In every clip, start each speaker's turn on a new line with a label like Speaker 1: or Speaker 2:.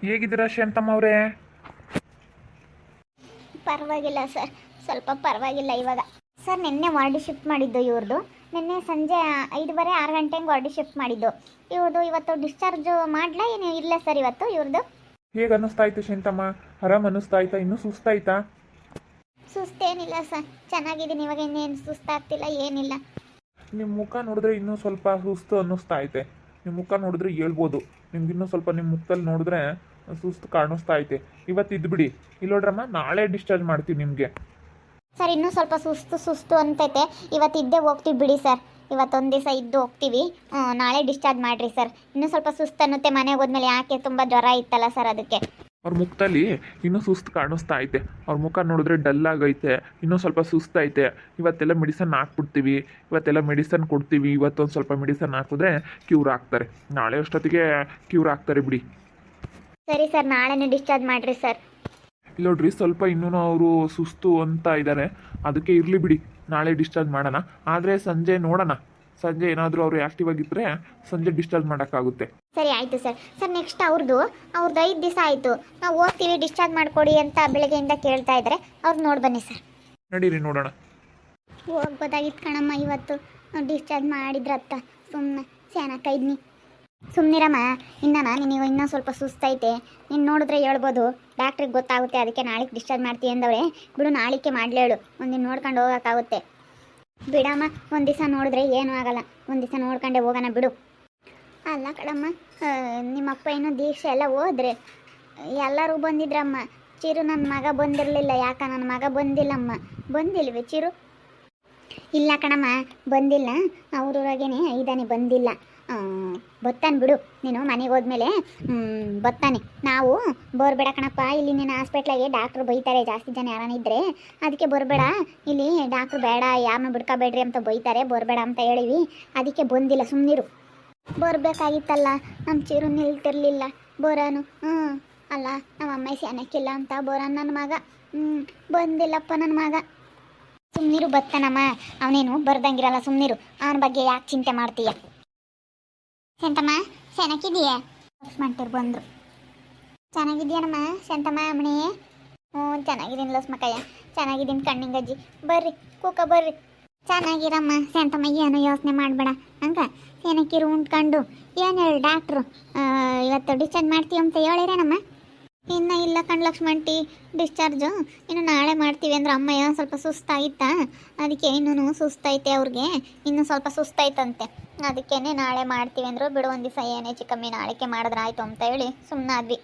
Speaker 1: ಹೇಗಿದ್ದೀರಾ ಶಾಂತಮ್ಮ ಅವರೇ?
Speaker 2: ಪರವಾಗಿಲ್ಲ ಸರ್, ಸ್ವಲ್ಪ ಪರವಾಗಿಲ್ಲ ಇವಾಗ. ಸರ್ ನಿನ್ನೆ ವಾರ್ಡ್ ಶಿಫ್ಟ್ ಮಾಡಿದ್ದು ಇವ್ರದ್ದು. ನಿನ್ನೆ ಸಂಜೆ 5:30 6 ಗಂಟೆಗೆ ವಾರ್ಡ್ ಶಿಫ್ಟ್ ಮಾಡಿದ್ದು ಇವ್ರದ್ದು. ಇವತ್ತು ಡಿಸ್ಚಾರ್ಜ್ ಮಾಡಲಾ ಏನು ಇಲ್ಲ ಸರ್ ಇವತ್ತು ಇವ್ರದ್ದು?
Speaker 1: ಹೇಗೆ ಅನ್ನಿಸ್ತಾ ಇತ್ತು ಶಾಂತಮ್ಮ? ಆರಾಮ್ ಅನ್ನಿಸ್ತಾ ಆಯ್ತಾ? ಇನ್ನೂ ಸುಸ್ತಾಯ್ತಾ?
Speaker 2: ಸುಸ್ತೇನಿಲ್ಲ ಸರ್, ಚೆನ್ನಾಗಿದ್ದೀನಿ ಇವಾಗ. ಇನ್ನೇನು ಸುಸ್ತಾಗ್ತಿಲ್ಲ, ಏನಿಲ್ಲ.
Speaker 1: ನಿಮ್ಮ ಮುಖ ನೋಡಿದ್ರೆ ಇನ್ನೂ ಸ್ವಲ್ಪ ಸುಸ್ತು ಅನ್ನಿಸ್ತಾ ಐತೆ. ನಿಮ್ಮ ಮುಖ ನೋಡಿದ್ರೆ ಹೇಳ್ಬೋದು. ನಿಮ್ಗೆ ಇನ್ನೂ ಸ್ವಲ್ಪ ನಿಮ್ಮ ಮುಖದಲ್ಲಿ ನೋಡಿದ್ರೆ ಸುಸ್ತು ಕಾಣಿಸ್ತಾ ಐತೆ. ಇವತ್ತು ಇದ್ಬಿಡಿ. ಇಲ್ಲ ನೋಡ್ರಮ್ಮ, ನಾಳೆ ಡಿಸ್ಚಾರ್ಜ್ ಮಾಡ್ತೀವಿ ನಿಮಗೆ.
Speaker 2: ಸರ್ ಇನ್ನೂ ಸ್ವಲ್ಪ ಸುಸ್ತು ಸುಸ್ತು ಅಂತೈತೆ. ಇವತ್ತು ಇದ್ದೇ ಹೋಗ್ತೀವಿ ಬಿಡಿ ಸರ್, ಇವತ್ತೊಂದು ದಿವಸ ಇದ್ದು ಹೋಗ್ತೀವಿ. ನಾಳೆ ಡಿಸ್ಚಾರ್ಜ್ ಮಾಡಿರಿ ಸರ್. ಇನ್ನೂ ಸ್ವಲ್ಪ ಸುಸ್ತು ಅನ್ನುತ್ತೆ ಮನೆಗೆ ಹೋದ್ಮೇಲೆ. ಯಾಕೆ ತುಂಬ ಜ್ವರ ಇತ್ತಲ್ಲ ಸರ್, ಅದಕ್ಕೆ.
Speaker 1: ಅವ್ರ ಮುಖದಲ್ಲಿ ಇನ್ನೂ ಸುಸ್ತು ಕಾಣಿಸ್ತಾ ಐತೆ. ಅವ್ರ ಮುಖ ನೋಡಿದ್ರೆ ಡಲ್ ಆಗೈತೆ, ಇನ್ನೂ ಸ್ವಲ್ಪ ಸುಸ್ತೈತೆ. ಇವತ್ತೆಲ್ಲ ಮೆಡಿಸನ್ ಹಾಕ್ಬಿಡ್ತೀವಿ, ಇವತ್ತೆಲ್ಲ ಮೆಡಿಸನ್ ಕೊಡ್ತೀವಿ. ಇವತ್ತೊಂದು ಸ್ವಲ್ಪ ಮೆಡಿಸನ್ ಹಾಕಿದ್ರೆ ಕ್ಯೂರ್ ಆಗ್ತಾರೆ. ನಾಳೆ ಅಷ್ಟೊತ್ತಿಗೆ ಕ್ಯೂರ್ ಆಗ್ತಾರೆ ಬಿಡಿ.
Speaker 2: ಸರಿ ಸರ್, ನಾಳೆನೇ ಡಿಸ್ಚಾರ್ಜ್ ಮಾಡಿರಿ ಸರ್.
Speaker 1: ಇಲ್ಲ ನೋಡ್ರಿ, ಸ್ವಲ್ಪ ಇನ್ನೂ ಅವರು ಸುಸ್ತು ಅಂತ ಇದ್ದಾರೆ. ಅದಕ್ಕೆ ಇರಲಿ ಬಿಡಿ, ನಾಳೆ ಡಿಸ್ಚಾರ್ಜ್ ಮಾಡೋಣ. ಆದರೆ ಸಂಜೆ ನೋಡೋಣ, ಸಂಜೆ ಏನಾದರೂ ಅವರು ಆ್ಯಕ್ಟಿವ್ ಆಗಿದ್ದರೆ ಸಂಜೆ ಡಿಸ್ಚಾರ್ಜ್ ಮಾಡೋಕ್ಕಾಗುತ್ತೆ.
Speaker 2: ಸರಿ ಆಯಿತು ಸರ್. ಸರ್ ನೆಕ್ಸ್ಟ್ ಅವ್ರದ್ದು 5 ದಿವಸ ಆಯಿತು, ನಾವು ಹೋಗ್ತೀವಿ ಡಿಸ್ಚಾರ್ಜ್ ಮಾಡಿಕೊಡಿ ಅಂತ ಬೆಳಗ್ಗೆಯಿಂದ ಕೇಳ್ತಾ ಇದ್ದಾರೆ. ಅವ್ರು ನೋಡಿ ಬನ್ನಿ ಸರ್.
Speaker 1: ನಡೀರಿ ನೋಡೋಣ.
Speaker 2: ಹೋಗ್ಬೋದಾಗಿತ್ತು ಕಣಮ್ಮ, ಇವತ್ತು ಡಿಸ್ಚಾರ್ಜ್ ಮಾಡಿದ್ರತ್ತ. ಸುಮ್ಮನೆ ಸ್ಯಾನಕ್ಕೈದ್ನಿ. ಸುಮ್ಮನಿರಮ್ಮ, ನಿನಗೆ ಇನ್ನೂ ಸ್ವಲ್ಪ ಸುಸ್ತೈತೆ. ನೀನು ನೋಡಿದ್ರೆ ಹೇಳ್ಬೋದು, ಡಾಕ್ಟ್ರಿಗೆ ಗೊತ್ತಾಗುತ್ತೆ. ಅದಕ್ಕೆ ನಾಳೆಗೆ ಡಿಸ್ಚಾರ್ಜ್ ಮಾಡ್ತೀವಿ ಅಂದವ್ರೆ. ಬಿಡು, ನಾಳಿಕೆ ಮಾಡಲೇಳು. ಒಂದಿನ ನೋಡ್ಕೊಂಡು ಹೋಗೋಕ್ಕಾಗುತ್ತೆ. ಬಿಡಮ್ಮ, ಒಂದು ದಿವಸ ನೋಡಿದ್ರೆ ಏನೂ ಆಗಲ್ಲ. ಒಂದು ದಿವಸ ನೋಡ್ಕೊಂಡೆ ಹೋಗೋಣ ಬಿಡು. ಅಲ್ಲ ಕಣಮ್ಮ, ನಿಮ್ಮಪ್ಪ ಏನೋ ದೀಕ್ಷೆ ಎಲ್ಲ ಹೋದ್ರೆ ಎಲ್ಲರೂ ಬಂದಿದ್ರಮ್ಮ. ಚಿರು ನನ್ನ ಮಗ ಬಂದಿರಲಿಲ್ಲ. ಯಾಕ ನನ್ನ ಮಗ ಬಂದಿಲ್ಲಮ್ಮ? ಬಂದಿಲ್ವೇ ಚಿರು? ಇಲ್ಲ ಕಣಮ್ಮ, ಬಂದಿಲ್ಲ. ಅವ್ರೂರಾಗೇನೆ ಇದ್ದಾನೆ, ಬಂದಿಲ್ಲ. ಬತ್ತಾನೆ ಬಿಡು, ನೀನು ಮನೆಗೆ ಹೋದ್ಮೇಲೆ ಬತ್ತಾನೆ. ನಾವು ಬರಬೇಡ ಕಣಪ್ಪ, ಇಲ್ಲಿ ನೀನು ಹಾಸ್ಪಿಟ್ಲಾಗೆ ಡಾಕ್ಟ್ರು ಬೈತಾರೆ. ಜಾಸ್ತಿ ಜನ ಯಾರನಿದ್ರೆ ಅದಕ್ಕೆ ಬರಬೇಡ, ಇಲ್ಲಿ ಡಾಕ್ಟ್ರು ಬೇಡ, ಯಾರನ್ನೂ ಬಿಡ್ಕೋಬೇಡ್ರಿ ಅಂತ ಬೈತಾರೆ. ಬರಬೇಡ ಅಂತ ಹೇಳಿವಿ, ಅದಕ್ಕೆ ಬಂದಿಲ್ಲ. ಸುಮ್ಮನಿರು. ಬರಬೇಕಾಗಿತ್ತಲ್ಲ, ನಮ್ಮ ಚಿರು ನಿಲ್ತಿರ್ಲಿಲ್ಲ. ಬೋರಾನು ಅಲ್ಲ, ನಮ್ಮ ಅಮ್ಮ ಸ್ಯಾನಕ್ಕಿಲ್ಲ ಅಂತ ಬೋರಾನ್ ನನ್ನ ಮಗ ಬಂದಿಲ್ಲಪ್ಪ ನನ್ನ ಮಗ. ಸುಮ್ಮನಿರು, ಬತ್ತಾನಮ್ಮ. ಅವನೇನು ಬರ್ದಂಗಿರಲ್ಲ, ಸುಮ್ಮನಿರು. ಅವನ ಬಗ್ಗೆ ಯಾಕೆ ಚಿಂತೆ ಮಾಡ್ತೀಯ? ಶಾಂತಮ್ಮ, ಚೆನ್ನಾಗಿದೆಯಾ? ಲಕ್ಷ್ಮಂಟರು ಬಂದರು. ಚೆನ್ನಾಗಿದೆಯನಮ್ಮ ಶಾಂತಮ್ಮ ಅಮ್ಮಣಿ? ಚೆನ್ನಾಗಿದ್ದೀನಿ ಲಕ್ಷ್ಮಕ್ಕಯ್ಯ, ಚೆನ್ನಾಗಿದ್ದೀನಿ ಕಣ್ಣಿಂಗಜ್ಜಿ. ಬರ್ರಿ ಕೂಕ ಬರ್ರಿ. ಚೆನ್ನಾಗಿರಮ್ಮ ಶಾಂತಮ್ಮ, ಏನು ಯೋಚನೆ ಮಾಡಬೇಡ. ಹಂಗೆ ಏನಕ್ಕಿರು ಉಂಡ್ಕೊಂಡು ಏನು ಹೇಳಿ ಡಾಕ್ಟ್ರು ಇವತ್ತು ಡಿಸ್ಚಾರ್ಜ್ ಮಾಡ್ತೀವಿ ಅಂತ ಹೇಳಿರೇನಮ್ಮ? ಇನ್ನೂ ಇಲ್ಲ ಕಣ್ ಲಕ್ಷ್ಮಂಟಿ, ಡಿಸ್ಚಾರ್ಜು ಇನ್ನು ನಾಳೆ ಮಾಡ್ತೀವಿ ಅಂದ್ರೆ ಅಮ್ಮಯ್ಯ ಸ್ವಲ್ಪ ಸುಸ್ತಾಗಿತ್ತಾ, ಅದಕ್ಕೆ ಇನ್ನೂ ಸುಸ್ತೈತೆ ಅವ್ರಿಗೆ. ಇನ್ನೂ ಸ್ವಲ್ಪ ಸುಸ್ತೈತಂತೆ, ಅದಕ್ಕೇನೆ ನಾಳೆ ಮಾಡ್ತೀವಿ ಅಂದರು. ಬಿಡು, ಒಂದು ದಿವಸ ಏನೇ ಚಿಕ್ಕಮ್ಮಿ ನಾಳೆಗೆ ಮಾಡಿದ್ರೆ ಆಯಿತು ಅಂತ ಹೇಳಿ ಸುಮ್ಮನಾದ್ವಿ.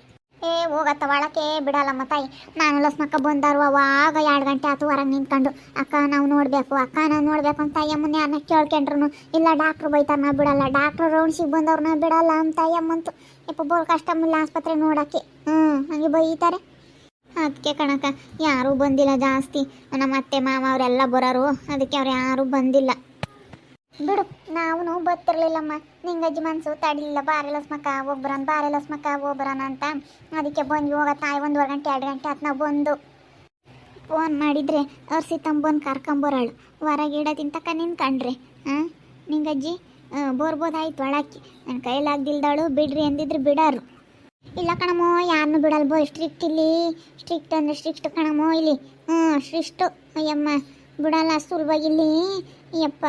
Speaker 2: ಹೋಗತ್ತ ಒಳಕ್ಕೆ ಬಿಡಲ್ಲಮ್ಮ ತಾಯಿ. ನಾನು ಲಕ್ಷ್ಮಕ್ಕ ಬಂದಾರು ಅವಾಗ 2 ಗಂಟೆ ಆಯ್ತು ಹೊರಗೆ ನಿಂತ್ಕೊಂಡು. ಅಕ್ಕ ನಾವು ನೋಡಬೇಕು ಅಂತ ಅಯ್ಯಮ್ಮನ ಯಾರನ್ನ ಕೇಳ್ಕೊಂಡ್ರು ಇಲ್ಲ, ಡಾಕ್ಟ್ರು ಬೈತಾರೆ, ನಾ ಬಿಡಲ್ಲ. ಡಾಕ್ಟ್ರು ರೌಂಡ್ಸಿಗೆ ಬಂದವ್ರನ್ನ ಬಿಡಲ್ಲ ಅಂತ ಅಯ್ಯಮ್ಮಂತು. ಯಪ್ಪ ಬೋರ್ ಕಷ್ಟ ಇಲ್ಲ ಆಸ್ಪತ್ರೆ ನೋಡೋಕ್ಕೆ. ಹಂಗೆ ಬೈತಾರೆ. ಅದಕ್ಕೆ ಕಣಕ್ಕ ಯಾರೂ ಬಂದಿಲ್ಲ ಜಾಸ್ತಿ. ನಮ್ಮ ಅತ್ತೆ ಮಾವ ಅವರೆಲ್ಲ ಬರೋರು, ಅದಕ್ಕೆ ಅವ್ರು ಯಾರೂ ಬಂದಿಲ್ಲ. ಬಿಡು, ನಾವು ಬರ್ತಿರ್ಲಿಲ್ಲಮ್ಮ. ನಿಂಗಜ್ಜಿ ಮನಸ್ಸು ತಡಿಲಿಲ್ಲ. ಬಾರೆ ಲಕ್ಷ್ಮಕ್ಕ ಹೋಗ್ಬರನ್ ಅಂತ ಅದಕ್ಕೆ ಬಂದ್ವಿ. ಹೋಗ ತಾಯಿ 1 ಗಂಟೆ 2 ಗಂಟೆ ಆತು ನಾವು ಬಂದು. ಫೋನ್ ಮಾಡಿದರೆ ಅವ್ರ ಸಿತ್ತಂಬಂದು ಕರ್ಕೊಂಬರೋಳು. ಹೊರಗಿಡ ತಿಂತಕ್ಕ ನಿಂತ್ಕೊಂಡ್ರಿ. ನಿಂಗಜ್ಜಿ ಬರ್ಬೋದಾಯ್ತು ಒಳಕ್ಕೆ. ನನ್ನ ಕೈಲಾಗ್ದಿಲ್ದಾಳು ಬಿಡ್ರಿ ಅಂದಿದ್ರು ಬಿಡಾರು. ಇಲ್ಲ ಕಣಮೋ, ಯಾರನ್ನೂ ಬಿಡಲ್ಬೋ. ಸ್ಟ್ರಿಕ್ಟ್ ಇಲ್ಲಿ, ಸ್ಟ್ರಿಕ್ಟ್ ಅಂದರೆ ಸ್ಟ್ರಿಕ್ಟ್ ಕಣಮೋ ಇಲ್ಲಿ. ಸ್ಟ್ರಿಕ್ಟು ಅಯ್ಯಮ್ಮ, ಬಿಡಲ್ಲ ಸುಲಭವಾಗಿ ಇಲ್ಲಿ. ಯಪ್ಪ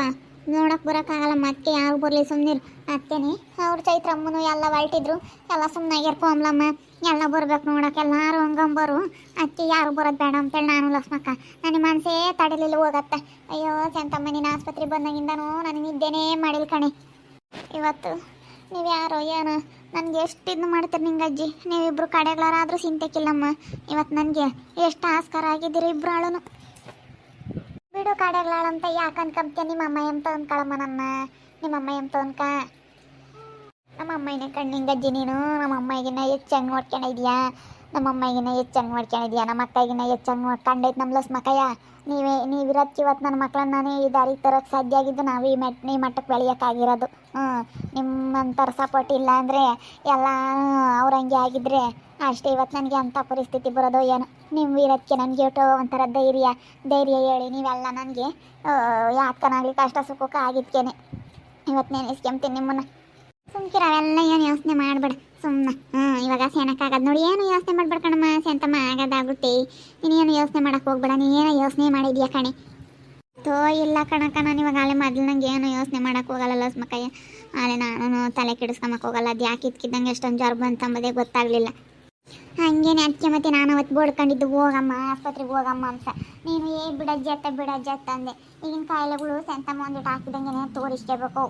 Speaker 2: ನೋಡಕ್ಕೆ ಬರೋಕ್ಕಾಗಲ್ಲ. ಮತ್ತೆ ಯಾರು ಬರಲಿ, ಸುಮ್ಮನಿರು. ಅತ್ತೇನೆ ಅವ್ರು ಚೈತ್ರಮ್ಮನು ಎಲ್ಲ ಹೊರಟಿದ್ರು. ಎಲ್ಲ ಸುಮ್ಮನಾಗಿರ್ಕೊ ಅಮ್ಲಮ್ಮ, ಎಲ್ಲ ಬರ್ಬೇಕು ನೋಡೋಕೆ. ಎಲ್ಲರೂ ಹಂಗಂಬರು. ಅತ್ತೆ ಯಾರು ಬರೋದು ಬೇಡ ಅಂತೇಳಿ ನಾನು ಲಕ್ಷ್ಮಕ್ಕ ನನಗೆ ಮನಸ್ಸೇ ತಡಿಲಿಲ್ಲ ಹೋಗತ್ತೆ. ಅಯ್ಯೋ ಶಾಂತಮ್ಮ, ನೀನು ಆಸ್ಪತ್ರೆಗೆ ಬಂದಾಗಿಂದನೂ ನನಗೆ ನಿದ್ದೆನೇ ಮಾಡಿಲ್ಲ ಕಣೆ. ಇವತ್ತು ನೀವು ಯಾರೋ ಏನೋ ನನಗೆ ಎಷ್ಟು ಇದು ಮಾಡ್ತೀರಿ ನಿಂಗಜ್ಜಿ. ನೀವಿಬ್ಬರು ಕಡೆಗಳಾರಾದರೂ ಚಿಂತೆಕ್ಕಿಲ್ಲಮ್ಮ. ಇವತ್ತು ನನಗೆ ಎಷ್ಟು ಆಸ್ಕಾರ ಆಗಿದ್ದೀರಿ ಇಬ್ಬರಾಳು. ಬಿಡು ಕಡೆಗಳಂತ ಯಾಕೆ ಅನ್ಕೊಂತೀಯ? ನಿಮ್ಮ ಅಮ್ಮ ಎಂತ ಅನ್ಕೊಳಮ್ಮ ನನ್ನ. ನಿಮ್ಮ ಅಮ್ಮ ಎಂತ ಅನ್ಕ? ನಮ್ಮ ಅಮ್ಮನೇ ಕಣ್ಣಿಂಗಜ್ಜಿ ನೀನು. ನಮ್ಮ ಅಮ್ಮಗಿನ ಹೆಚ್ಚಂಗೆ ನೋಡ್ಕೊಂಡಿದ್ಯಾ? ನಮ್ಮ ಅಮ್ಮಗಿನ ಹೆಚ್ಚಂಗೆ ನೋಡ್ಕೊಂಡಿದ್ಯಾ? ನಮ್ಮ ಅಕ್ಕಗಿನ ಹೆಚ್ಚಂಗೆ ನೋಡ್ಕೊಂಡೈತೆ ನಮ್ಮ ಲಕ್ಷ್ಮಕ್ಕಯ್ಯ. ನೀವಿರೋದಕ್ಕೆ ಇವತ್ತು ನನ್ನ ಮಕ್ಕಳನ್ನ ನಾನು ಈ ದಾರಿಗೆ ತರೋಕ್ಕೆ ಸಾಧ್ಯ ಆಗಿದ್ದು. ನಾವು ಈ ಮಟ್ಟಕ್ಕೆ ಬೆಳೆಯೋಕ್ಕಾಗಿರೋದು. ನಿಮ್ಮಂಥರ ಸಪೋರ್ಟ್ ಇಲ್ಲ ಅಂದರೆ ಎಲ್ಲ ಅವ್ರಂಗೆ ಆಗಿದ್ರೆ ಅಷ್ಟೇ ಇವತ್ತು ನನಗೆ ಅಂಥ ಪರಿಸ್ಥಿತಿ ಬರೋದು ಏನೋ. ನೀವು ಇರೋದಕ್ಕೆ ನನಗೆ ಇಟ್ಟು ಒಂಥರ ಧೈರ್ಯ ಹೇಳಿ ನೀವೆಲ್ಲ ನನಗೆ ಯಾಕನಾಗಲಿ ಕಷ್ಟ ಸುಖಕ್ಕೆ ಆಗಿದ್ಕೇನೆ ಇವತ್ತು ನೆನೆಸ್ಕೊಂತೀನಿ ನಿಮ್ಮನ್ನು. ಸುಮ್ಕಿರ ಅವೆಲ್ಲ ಏನು ಯೋಚನೆ ಮಾಡಬೇಡ ಸುಮ್ಮನೆ. ಇವಾಗ ಸೇನಕ್ಕಾಗದು ನೋಡಿ, ಏನು ಯೋಚನೆ ಮಾಡ್ಬೇಡ ಕಣಮ್ಮ, ಸೇಂತಮ್ಮ ಆಗೋದಾಗುತ್ತೆ. ನೀನೇನು ಯೋಚನೆ ಮಾಡಕ್ಕೆ ಹೋಗ್ಬೇಡ, ನೀನೇನೋ ಯೋಚನೆ ಮಾಡಿದ್ಯಾ ಕಣೆ. ತೋ ಇಲ್ಲ ಕಣಕ್ಕ, ನಾನು ಇವಾಗ ಅಲ್ಲೇ ಮೊದಲು ನಂಗೆ ಏನು ಯೋಚನೆ ಮಾಡೋಕೆ ಹೋಗಲ್ಲ ಲಸ್ಮಕ್ಕಯ್ಯ. ಅಲ್ಲೇ ನಾನು ತಲೆ ಕೆಡಿಸ್ಕೊಂಬಕ್ಕೆ ಹೋಗಲ್ಲ. ಅದು ಯಾಕೆ ಇದ್ಕಿದ್ದಂಗೆ ಎಷ್ಟೊಂದು ಜ್ವರ ಬಂತಂಬುದೇ ಗೊತ್ತಾಗಲಿಲ್ಲ. ಹಂಗೇನೆ ಅದಕ್ಕೆ ಮತ್ತೆ ನಾನು ಅವತ್ತು ಬೋಡ್ಕೊಂಡಿದ್ದು ಹೋಗಮ್ಮ ಆಸ್ಪತ್ರೆಗೆ ಹೋಗಮ್ಮ ಅಂತ. ನೀನು ಬಿಡಜ್ಜಿ ಅತ್ತ ಅಂದೆ. ಈಗಿನ ಕಾಯಿಲೆಗಳು ಸೆಂತಮ್ಮ ಒಂದಿಟ್ಟು ಹಾಕಿದಂಗೆ ತೋರಿಸ್ಕೋಬೇಕು.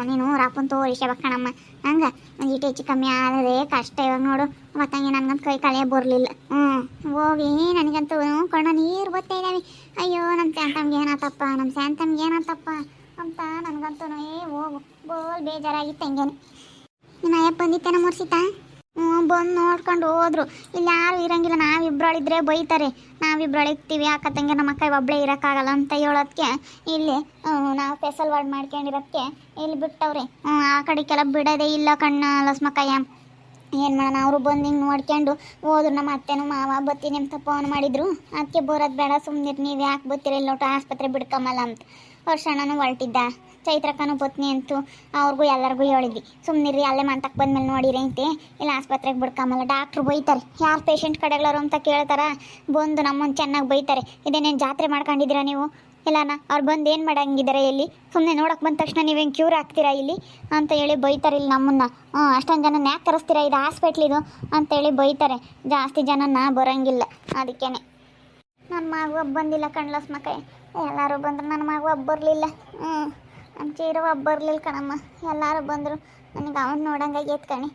Speaker 2: ನೀನು ರಾಪನ್ ತೋರಿಸ್ಕೋಬೇಕು ಕಣಮ್ಮ. ಹಂಗೆ ಒಂದಿಟ್ಟು ಹೆಚ್ಚು ಕಮ್ಮಿ ಆದರೆ ಕಷ್ಟ. ಇವಾಗ ನೋಡು ಮತ್ತಂಗೆ ನನಗಂತ ಕೈ ಕಳೆಯ ಬರಲಿಲ್ಲ. ಹೋಗಿ ನನಗಂತೂ ಕಣ್ಣ ನೀರು ಬರ್ತಾ ಇದ್ದಾವೆ. ಅಯ್ಯೋ ನಮ್ಮ ಸ್ಯಾಂತಮ್ಗೆ ಏನಾತಪ್ಪ ಅಂತ ನನಗಂತೂ ಹೋಗು ಬೋಲ್ ಬೇಜಾರಾಗಿತ್ತು. ಹಂಗೇನೆ ನೀನು ಅಯ್ಯಪ್ಪ ಬಂದಿತ್ತೇನ ಮುರ್ಸಿತಾ? ಬಂದು ನೋಡ್ಕೊಂಡು ಹೋದ್ರು. ಇಲ್ಲಿ ಯಾರು ಇರಂಗಿಲ್ಲ, ನಾವಿಬ್ರಳಿದ್ರೆ ಬೈತಾರೆ. ನಾವಿಬ್ರಳಿರ್ತೀವಿ, ಅಕ್ಕ ತಂಗಿ ನಮ್ಮ ಅಕ್ಕ ಒಬ್ಬಳೇ ಇರೋಕ್ಕಾಗಲ್ಲ ಅಂತ ಹೇಳೋದಕ್ಕೆ ಇಲ್ಲಿ ನಾವು ಸ್ಪೆಷಲ್ ವಾರ್ಡ್ ಮಾಡ್ಕೊಂಡಿರೋದಕ್ಕೆ ಇಲ್ಲಿ ಬಿಟ್ಟವ್ರಿ. ಆ ಕಡೆಗೆಲ್ಲ ಬಿಡೋದೇ ಇಲ್ಲ ಕಣ್ಣ ಲಸ್ಮಕ್ಕಯ್ಯ. ಏನು ಮಾಡೋಣ, ಅವರು ಬಂದು ಹಿಂಗೆ ನೋಡ್ಕೊಂಡು ಹೋದ್ರು. ನಮ್ಮ ಅತ್ತೆನೂ ಮಾವ ಬತ್ತೀನಿ ಅಂತ ಫೋನ್ ಮಾಡಿದ್ರು. ಅದಕ್ಕೆ ಬರೋದು ಬೇಡ ಸುಮ್ಮನಿರು, ನೀವು ಯಾಕೆ ಬತ್ತೀರ ಇಲ್ಲಿ ನೋಟು ಆಸ್ಪತ್ರೆ ಬಿಡ್ಕಮ್ಮಲ್ಲ ಅಂತ. ವರ್ಷಣ್ಣನೂ ಹೊರಟಿದ್ದ, ಚೈತ್ರಕ್ಕನೂ ಬತ್ನಿ ಅಂತು. ಅವ್ರಿಗೂ ಎಲ್ಲರಿಗೂ ಹೇಳಿದ್ವಿ ಸುಮ್ಮನಿರಿ, ಅಲ್ಲೇ ಮಂತಕ್ಕೆ ಬಂದ್ಮೇಲೆ ನೋಡಿರಿ ಅಂತೆ, ಇಲ್ಲ ಆಸ್ಪತ್ರೆಗೆ ಬಿಡ್ಕಮ್ಮಲ್ಲ. ಡಾಕ್ಟ್ರು ಬೈತಾರೆ, ಯಾರು ಪೇಷಂಟ್ ಕಡೆಗಳರು ಅಂತ ಕೇಳ್ತಾರ, ಬಂದು ನಮ್ಮನ್ನು ಚೆನ್ನಾಗಿ ಬೈತಾರೆ. ಇದೇನೇನು ಜಾತ್ರೆ ಮಾಡ್ಕೊಂಡಿದ್ದೀರಾ ನೀವು ಇಲ್ಲನ? ಅವ್ರು ಬಂದು ಏನು ಮಾಡಂಗಿದ್ದಾರೆ ಇಲ್ಲಿ? ಸುಮ್ಮನೆ ನೋಡೋಕೆ ಬಂದ ತಕ್ಷಣ ನೀವೇನು ಕ್ಯೂರ್ ಆಗ್ತೀರಾ ಇಲ್ಲಿ ಅಂತ ಹೇಳಿ ಬೈತಾರೆ ಇಲ್ಲಿ ನಮ್ಮನ್ನು. ಅಷ್ಟೊಂದು ಜನನ ಯಾಕೆ ಕರೆಸ್ತೀರಾ, ಇದು ಹಾಸ್ಪಿಟ್ಲಿದು ಅಂತೇಳಿ ಬೈತಾರೆ. ಜಾಸ್ತಿ ಜನನ ಬರೋಂಗಿಲ್ಲ. ಅದಕ್ಕೇ ನನ್ನ ಮಗು ಒಬ್ಬ ಬಂದಿಲ್ಲ ಕಣ್ಲಸ್ ಮಕ್ಕಳು. ಎಲ್ಲರೂ ಬಂದರು, ನನ್ನ ಮಗು ಒಬ್ಬ ಬರಲಿಲ್ಲ. ನಮ್ಮ ಚೀರ ಒಬ್ಬ ಬರಲಿಲ್ಲ ಕಣಮ್ಮ. ಎಲ್ಲರೂ ಬಂದರು, ನನಗೆ ಅವನು ನೋಡಂಗಾಗೈತೆ ಕಣೆ.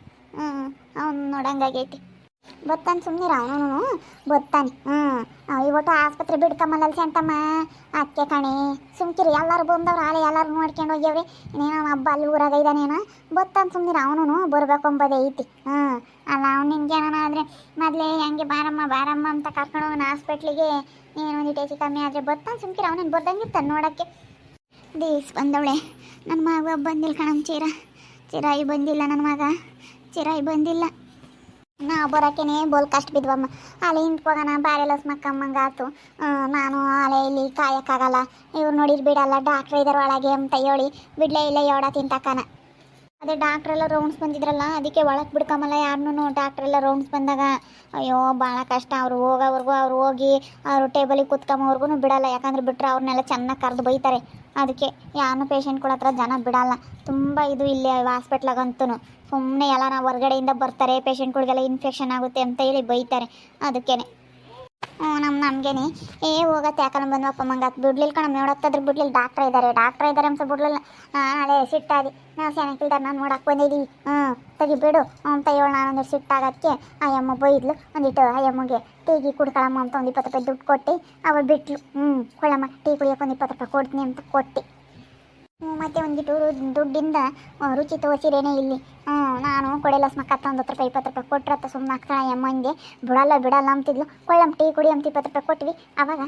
Speaker 2: ಅವನು ನೋಡಂಗಾಗೈತಿ. ಬತ್ತಾನೆ ಸುಮ್ಮನಿರ, ಅವನು ಬತ್ತಾನೆ. ಇವತ್ತು ಆಸ್ಪತ್ರೆ ಬಿಡ್ಕಮ್ಮಲ್ಲ ಅಂತಮ್ಮ ಅದಕ್ಕೆ ಕಣೆ. ಸುಮ್ಕಿರಿ, ಎಲ್ಲರೂ ಬಂದವ್ರು ಆಲೆ ಎಲ್ಲರೂ ನೋಡ್ಕೊಂಡು ಹೋಗ್ಯವ್ರಿ. ಇನ್ನೇನೋ ಹಬ್ಬ ಅಲ್ಲಿ ಊರಾಗ ಇದ್ದಾನೇನೋ. ಬತ್ತಾನೆ ಸುಮ್ಮನಿರ, ಅವನು ಬರಬೇಕು ಅಂಬೋದೇ ಐತಿ. ಅಲ್ಲ ಅವ್ನು ನಿನ್ಗೇನ ಆದರೆ ಮೊದಲೇ ಹೆಂಗೆ ಬಾರಮ್ಮ ಅಂತ ಕರ್ಕೊಂಡು ಹೋಗೋಣ ಹಾಸ್ಪಿಟ್ಲಿಗೆ. ನೀನೊಂದಿಟ್ಟು ಹೆಚ್ಚು ಕಮ್ಮಿ ಆದರೆ ಬತ್ತಾನೆ ಸುಮ್ಕಿರಿ, ಅವನೇನು ಬರ್ದಂಗಿರ್ತಾನೆ ನೋಡೋಕ್ಕೆ. ದೇಸ್ ಬಂದವಳೆ. ನನ್ನ ಮಗ ಬಂದಿಲ್ಲ ಕಣಮ್ಮ. ಚಿರಾಯಿ ಬಂದಿಲ್ಲ, ನನ್ನ ಮಗ ಚಿರಾಯಿ ಬಂದಿಲ್ಲ. ನಾವು ಬರೋಕ್ಕೇನೆ ಬೋಲ್ ಕಷ್ಟ ಬಿದ್ವಮ್ಮ. ಅಲೆ ಹಿಂದ್ಕೋಗೋಣ ಬಾರೆ ಲಸ್ಮಕ್ಕಮ್ಮಂಗಾತು. ನಾನು ಅಲೆ ಇಲ್ಲಿ ಕಾಯೋಕ್ಕಾಗಲ್ಲ, ಇವ್ರು ನೋಡಿರ್ ಬಿಡಲ್ಲ, ಡಾಕ್ಟ್ರ್ ಇದ್ದಾರೆ ಒಳಗೆ ಅಂತ ಹೇಳಿ ಬಿಡ್ಲೇ ಇಲ್ಲ ಯೋಡ ತಿಂತಕ್ಕನ. ಅದೇ ಡಾಕ್ಟ್ರೆಲ್ಲ ರೌಂಡ್ಸ್ ಬಂದಿದ್ರಲ್ಲ, ಅದಕ್ಕೆ ಒಳಗೆ ಬಿಡ್ಕೊಂಬಲ್ಲ ಯಾರನ್ನೂ. ಡಾಕ್ಟ್ರೆಲ್ಲ ರೌಂಡ್ಸ್ ಬಂದಾಗ ಅಯ್ಯೋ ಭಾಳ ಕಷ್ಟ. ಅವ್ರು ಹೋಗೋವರೆಗೂ ಅವ್ರು ಹೋಗಿ ಅವರು ಟೇಬಲಿಗೆ ಕೂತ್ಕೊಂಬವ್ರಿಗೂ ಬಿಡಲ್ಲ. ಯಾಕಂದ್ರೆ ಬಿಟ್ಟರೆ ಅವ್ರನ್ನೆಲ್ಲ ಚೆನ್ನಾಗಿ ಕರೆದು ಬೈತಾರೆ. ಅದಕ್ಕೆ ಯಾರನ್ನೂ ಪೇಷಂಟ್ಗಳ ಹತ್ರ ಜನ ಬಿಡಲ್ಲ. ತುಂಬ ಇದು ಇಲ್ಲಿ ಹಾಸ್ಪಿಟ್ಲಾಗಂತೂ ಸುಮ್ಮನೆ ಎಲ್ಲ ನಾವು ಹೊರಗಡೆಯಿಂದ ಬರ್ತಾರೆ, ಪೇಷಂಟ್ಗಳಿಗೆಲ್ಲ ಇನ್ಫೆಕ್ಷನ್ ಆಗುತ್ತೆ ಅಂತ ಹೇಳಿ ಬೈತಾರೆ. ಅದಕ್ಕೇ ನಮಗೇನೆ ಹೋಗತ್ತೆ ಯಾಕಂದ್ರೆ ಬಂದ್ವಪ್ಪ ಮಂಗಾತ್ ಬಿಡ್ಲಿಲ್ಲ ಕಣ. ನೋಡೋಕ್ತಾದ್ರೆ ಬಿಡ್ಲಿಲ್ಲ, ಡಾಕ್ಟ್ರ್ ಇದ್ದಾರೆ ಅಂತ ಬಿಡ್ಲಿಲ್ಲ. ನಾಳೆ ಸಿಟ್ಟಾದಿ, ನಾವು ಸೆನೆಕ್ಕಿಲ್ದಾರ ನಾನು ನೋಡಕ್ಕೆ ಬಂದಿದ್ದೀವಿ, ತೆಗಿಬಿಡು ಅಂತ ಹೇಳಿ ನಾನೊಂದಿಟ್ಟು ಸಿಟ್ಟಾಗಕ್ಕೆ ಅಯ್ಯಮ್ಮ ಬೈದ್ಲು. ಒಂದಿಟ್ಟು ಅಯ್ಯಮ್ಮಗೆ ಟೀಗಿ ಕುಡ್ಕೊಳಮ್ಮ ಅಂತ ಒಂದು 20 ರೂಪಾಯಿ ದುಡ್ಡು ಕೊಟ್ಟು ಅವಳು ಬಿಟ್ಲು. ಕೊಳ್ಳಮ್ಮ ಟೀ ಕುಡಿಯೋಕೆ ಒಂದು 20 ರೂಪಾಯಿ ಕೊಡ್ತೀನಿ ಅಂತ ಕೊಟ್ಟು ಮತ್ತೆ ಒಂದಿಟ್ಟು ದುಡ್ಡಿಂದ ರುಚಿ ತೋರಿಸಿರೇನೆ ಇಲ್ಲಿ. ನಾನು ಕೊಡೆಲ್ಲ ಸ್ಮಕ್ಕತ್ತ 10 ರೂಪಾಯಿ 20 ರೂಪಾಯಿ ಕೊಟ್ರತ್ತ ಸುಮ್ಮನೆ ಆಗ್ತಾಳೆ ಅಮ್ಮಂಗೆ. ಬಿಡಲ್ಲ ಅಂತಿದ್ಲು. ಕೊಳ್ಳಮ್ಮ ಟೀ ಕುಡಿ ಅಂತ 20 ರೂಪಾಯಿ ಕೊಟ್ವಿ. ಆವಾಗ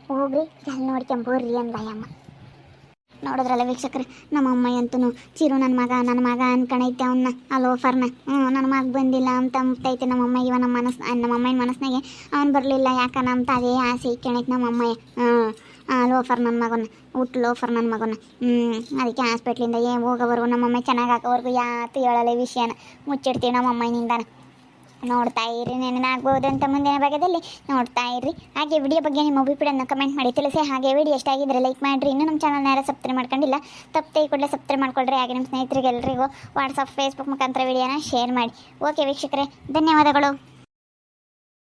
Speaker 2: ಹೋಗ್ರಿ ಅಲ್ಲಿ ನೋಡ್ಕೊಂಬರ್ರಿ ಅಂದ ಅಮ್ಮ. ನೋಡಿದ್ರಲ್ಲ ವೀಕ್ಷಕರೇ, ನಮ್ಮಮ್ಮ ಅಂತೂ ಚಿರು ನನ್ನ ಮಗ ಅನ್ಕಣೈತೆ ಅವನ್ನ ಆ ಲೋಫರ್ನ. ನನ್ನ ಮಗ ಬಂದಿಲ್ಲ ಅಂತ ಅಂಬ್ತೈತೆ ನಮ್ಮಮ್ಮ. ಇವ ನಮ್ಮಮ್ಮನ ಮನಸ್ಸಿನಾಗೆ ಅವ್ನು ಬರಲಿಲ್ಲ ಯಾಕನ ಅಂತ ಅದೇ ಆಸೆ ಇಕ್ಕಣೈತೆ ನಮ್ಮಮ್ಮಯ್ಯ. ಲೋಫರ್ ನನ್ನ ಮಗನ ಲೋಫರ್ ನನ್ನ ಮಗನ. ಅದಕ್ಕೆ ಹಾಸ್ಪಿಟ್ಲಿಂದ ಹೋಗೋವರೆಗೂ ನಮ್ಮಮ್ಮ ಚೆನ್ನಾಗಿ ಹಾಕೋವರೆಗೂ ಯಾತು ಹೇಳಲ್ಲ ವಿಷಯನ ಮುಚ್ಚಿಡ್ತೀವಿ ನಮ್ಮಮ್ಮನಿಂದಾನ. ನೋಡ್ತಾ ಇರ್ರಿ, ನೆನನಾಗ್ಬೋದು ಅಂತ ಮುಂದಿನ ಭಾಗದಲ್ಲಿ ನೋಡ್ತಾ ಇರ್ರಿ. ಹಾಗೆ ವಿಡಿಯೋ ಬಗ್ಗೆ ನಿಮ್ಮ ಅಭಿಪ್ರಾಯನ ಕಮೆಂಟ್ ಮಾಡಿ ತಿಳಿಸಿ. ಹಾಗೆ ವಿಡಿಯೋ ಎಷ್ಟಾಗಿದ್ದರೆ ಲೈಕ್ ಮಾಡಿರಿ. ಇನ್ನೂ ನಮ್ಮ ಚಾನಲ್ನ ಯಾರು ಸಬ್ಸ್ಕ್ರೈಬ್ ಮಾಡ್ಕೊಂಡಿಲ್ಲ ತಪ್ಪದೆ ಈ ಕೂಡಲೇ ಸಬ್ಸ್ಕ್ರೈಬ್ ಮಾಡ್ಕೊಳ್ರಿ. ಹಾಗೆ ನಿಮ್ಮ ಸ್ನೇಹಿತರಿಗೆ ಎಲ್ಲರಿಗೂ ವಾಟ್ಸಪ್ ಫೇಸ್ಬುಕ್ ಮುಖಾಂತರ ವಿಡಿಯೋನ ಶೇರ್ ಮಾಡಿ. ಓಕೆ ವೀಕ್ಷಕರೇ, ಧನ್ಯವಾದಗಳು.